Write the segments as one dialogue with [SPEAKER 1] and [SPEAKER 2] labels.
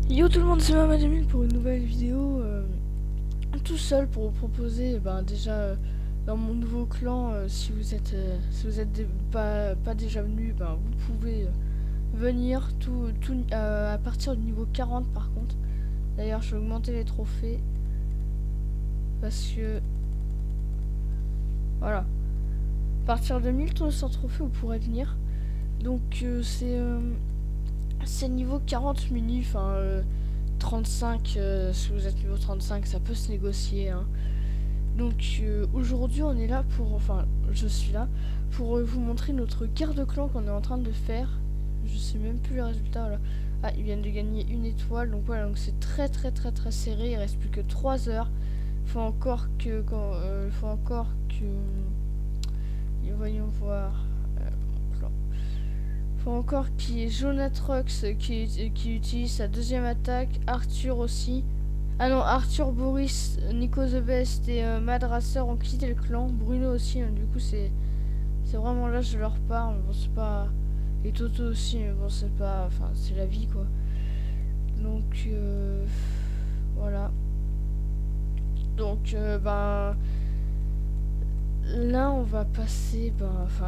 [SPEAKER 1] Yo tout le monde, c'est Mamademine pour une nouvelle vidéo tout seul pour vous proposer déjà dans mon nouveau clan si vous êtes pas déjà venu, vous pouvez venir à partir du niveau 40 par contre. D'ailleurs je vais augmenter les trophées parce que voilà, à partir de 1300 trophées vous pourrez venir. Donc c'est niveau 40 mini, 35, si vous êtes niveau 35 ça peut se négocier hein. Donc aujourd'hui on est là pour, je suis là pour vous montrer notre guerre de clan qu'on est en train de faire. Je sais même plus les résultats là. Ah, ils viennent de gagner une étoile, donc voilà, donc c'est très serré, il reste plus que 3 heures. Faut encore que voyons voir mon clan. Faut encore qu'il y ait Jonatrox qui utilise sa deuxième attaque, Arthur aussi. Ah non, Arthur, Boris, Nico the Best et Madrasser ont quitté le clan. Bruno aussi, hein, du coup c'est vraiment là je leur pars, mais bon c'est pas... Et Toto aussi, mais bon c'est pas... Enfin c'est la vie quoi. Donc voilà. Donc là on va passer,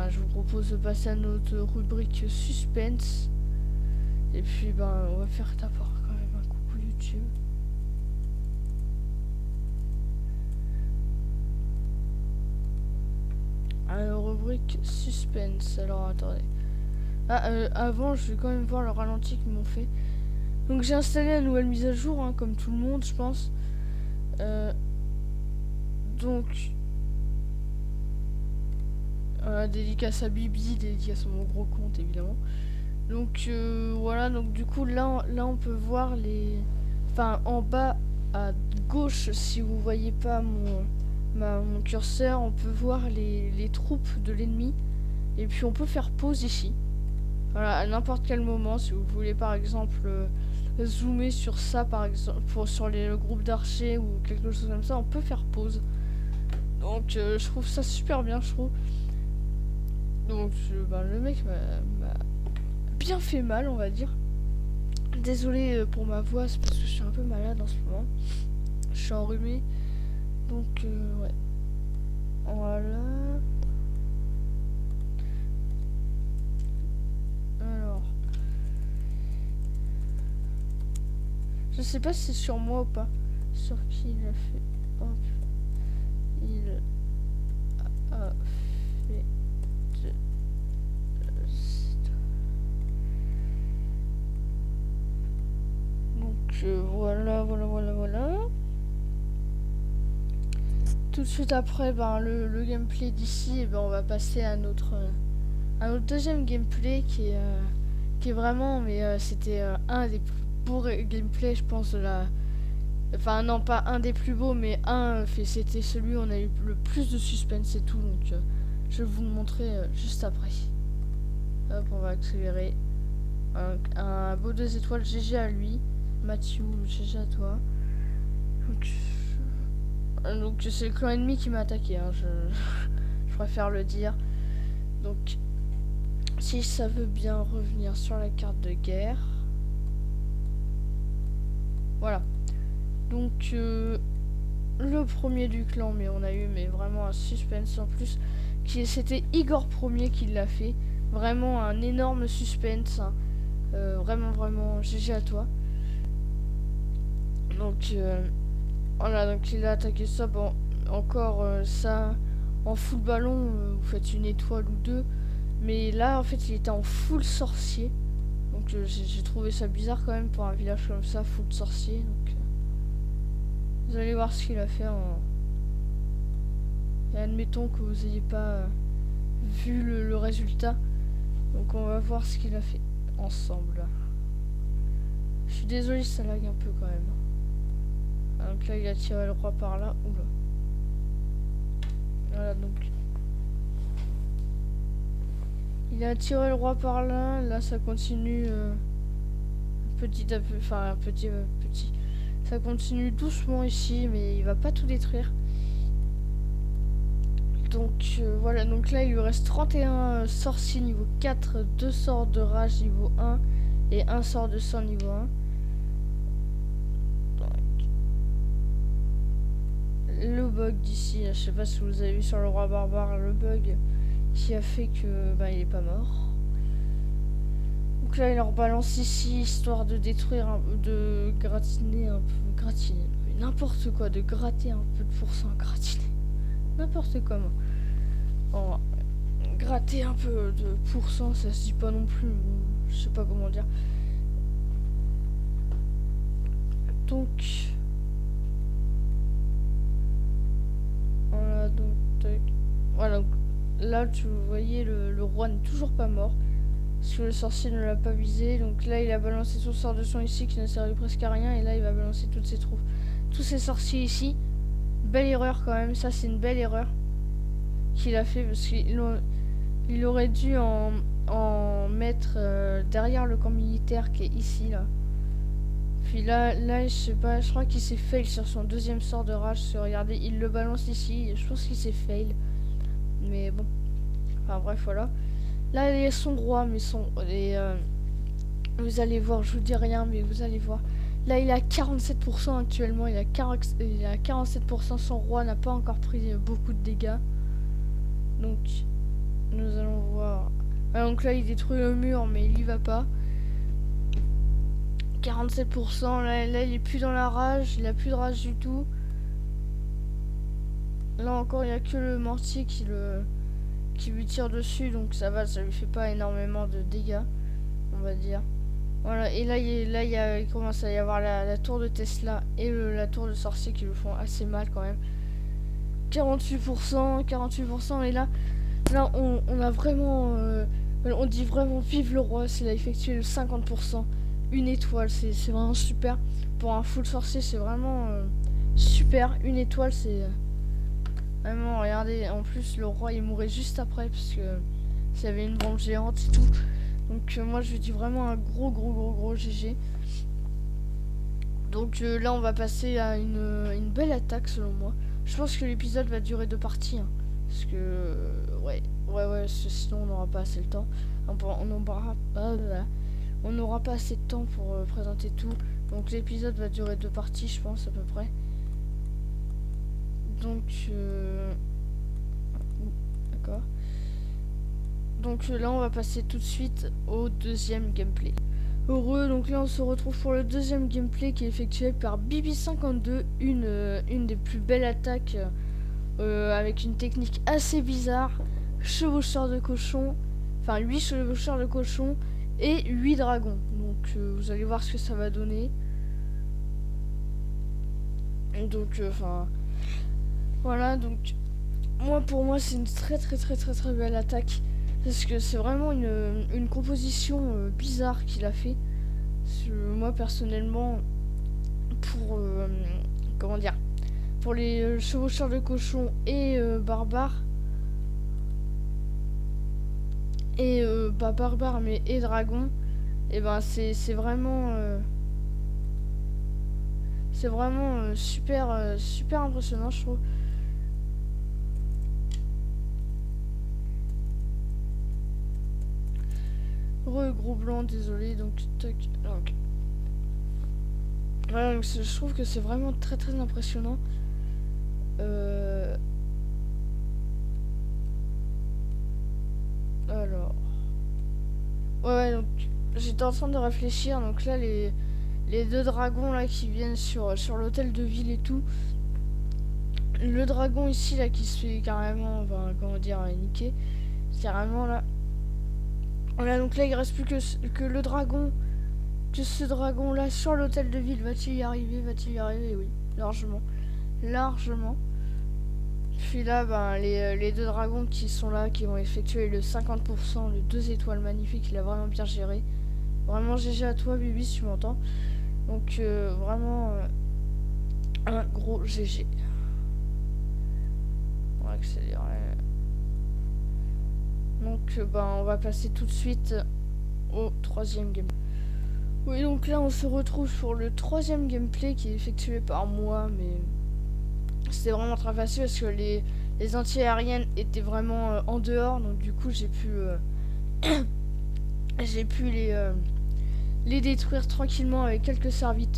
[SPEAKER 1] je vous propose de passer à notre rubrique suspense. Et puis on va faire d'abord quand même un coucou YouTube. Alors rubrique suspense, alors attendez. Avant je vais quand même voir le ralenti qu'ils m'ont fait. Donc j'ai installé la nouvelle mise à jour hein, comme tout le monde je pense. Donc dédicace à Bibi, dédicace à mon gros compte évidemment. Donc voilà, donc du coup là on peut voir les... Enfin en bas à gauche, si vous voyez pas mon curseur, on peut voir les troupes de l'ennemi. Et puis on peut faire pause ici. Voilà, à n'importe quel moment, si vous voulez par exemple zoomer sur ça par exemple, sur le groupe d'archers ou quelque chose comme ça, on peut faire pause. Donc je trouve ça super bien, je trouve. Donc le mec m'a bien fait mal, on va dire. Désolé pour ma voix, c'est parce que je suis un peu malade en ce moment. Je suis enrhumé. Donc ouais. Voilà. Alors. Je sais pas si c'est sur moi ou pas. Sur qui il a fait. Hop. Il a fait de... Donc voilà. Tout de suite après le gameplay d'ici, on va passer à notre deuxième gameplay qui est vraiment, mais c'était un des plus beaux gameplays je pense de la... Enfin non, pas un des plus beaux, mais c'était celui où on a eu le plus de suspense et tout, donc je vais vous le montrer juste après. Hop, on va accélérer. Un beau 2 étoiles, GG à lui. Mathieu, GG à toi. Donc c'est le clan ennemi qui m'a attaqué, hein, je préfère le dire. Donc si ça veut bien revenir sur la carte de guerre. Voilà. Donc le premier du clan, mais on a eu vraiment un suspense en plus. C'était Igor Premier qui l'a fait. Vraiment un énorme suspense. Hein. Vraiment GG à toi. Donc voilà, donc il a attaqué ça. Bon, encore ça en full ballon, vous faites une étoile ou deux. Mais là en fait il était en full sorcier. Donc j'ai trouvé ça bizarre quand même pour un village comme ça, full sorcier. Donc vous allez voir ce qu'il a fait en... Et admettons que vous n'ayez pas vu le résultat. Donc on va voir ce qu'il a fait ensemble. Je suis désolé, ça lag un peu quand même. Donc là il a tiré le roi par là. Oula. Voilà, donc il a tiré le roi par là. Là ça continue petit à petit. Ça continue doucement ici, mais il va pas tout détruire. Donc voilà, donc là il lui reste 31 sorciers niveau 4, 2 sorts de rage niveau 1 et un sort de sang niveau 1. bug d'ici. Je sais pas si vous avez vu sur le roi barbare le bug qui a fait que il est pas mort. Donc là il leur balance ici histoire de détruire, de gratiner un peu, gratiner, n'importe quoi, de gratter un peu de pourcent, gratiner, n'importe comment. Bon, gratter un peu de pourcent, ça se dit pas non plus, je sais pas comment dire. Donc voilà, donc voilà, donc là tu voyez le roi n'est toujours pas mort parce que le sorcier ne l'a pas visé. Donc là il a balancé son sort de son ici qui ne servait presque à rien, et là il va balancer toutes ses troupes, tous ces sorciers ici. Belle erreur quand même, ça c'est une belle erreur qu'il a fait, parce qu'il aurait dû en mettre derrière le camp militaire qui est ici là. Puis là je sais pas, je crois qu'il s'est fail sur son deuxième sort de rage. Regardez, il le balance ici, je pense qu'il s'est fail, mais bon, enfin bref, voilà. Là il y a son roi, mais vous allez voir, je vous dis rien, mais vous allez voir. Là il est à 47% actuellement, il est à 47%, son roi n'a pas encore pris beaucoup de dégâts. Donc nous allons voir. Donc là il détruit le mur, mais il y va pas. 47%, là il est plus dans la rage, il a plus de rage du tout. Là encore il n'y a que le mortier qui lui tire dessus, donc ça va, ça lui fait pas énormément de dégâts, on va dire. Voilà, et là il commence à y avoir la tour de Tesla et la tour de sorcier qui le font assez mal quand même. 48%, et là on a vraiment, on dit vraiment vive le roi, s'il a effectué le 50%. Une étoile, c'est vraiment super. Pour un full sorcier, c'est vraiment super. Une étoile, c'est vraiment, regardez, en plus le roi il mourait juste après parce que s'il y avait une bombe géante et tout. Donc moi je lui dis vraiment un gros GG. Donc là on va passer à une belle attaque selon moi. Je pense que l'épisode va durer 2 parties, hein, parce que ouais, sinon on n'aura pas assez le temps. On n'aura pas assez de temps pour présenter tout. Donc l'épisode va durer 2 parties, je pense, à peu près. Donc d'accord. Donc là on va passer tout de suite au deuxième gameplay. Heureux, donc là on se retrouve pour le deuxième gameplay qui est effectué par Bibi52, une des plus belles attaques avec une technique assez bizarre. Chevaucheur de cochon, enfin 8 chevaucheurs de cochon et 8 dragons. Donc vous allez voir ce que ça va donner. Donc enfin voilà, donc pour moi c'est une très belle attaque, parce que c'est vraiment une composition bizarre qu'il a fait. Moi personnellement, pour comment dire, pour les chevaucheurs de cochon et barbares, et pas barbare mais et dragon, et ben c'est vraiment super impressionnant, je trouve. Gros blanc, désolé. Donc tac, donc voilà, donc je trouve que c'est vraiment très impressionnant. Alors ouais, donc j'étais en train de réfléchir. Donc là les 2 dragons là qui viennent sur l'hôtel de ville et tout. Le dragon ici là qui se fait carrément, enfin, comment dire, niquer carrément là. Voilà, donc là il reste plus que le dragon, que ce dragon là sur l'hôtel de ville. Va-t-il y arriver? Oui, largement. Puis là les 2 dragons qui sont là, qui vont effectuer le 50%, les 2 étoiles magnifiques. Il a vraiment bien géré. Vraiment GG à toi Bibi si tu m'entends. Donc vraiment un gros GG. On va accélérer. Donc on va passer tout de suite au 3e gameplay. Oui, donc là on se retrouve pour le 3e gameplay qui est effectué par moi, mais c'était vraiment très facile parce que les anti-aériennes étaient vraiment en dehors, donc du coup j'ai pu les détruire tranquillement avec quelques serviteurs.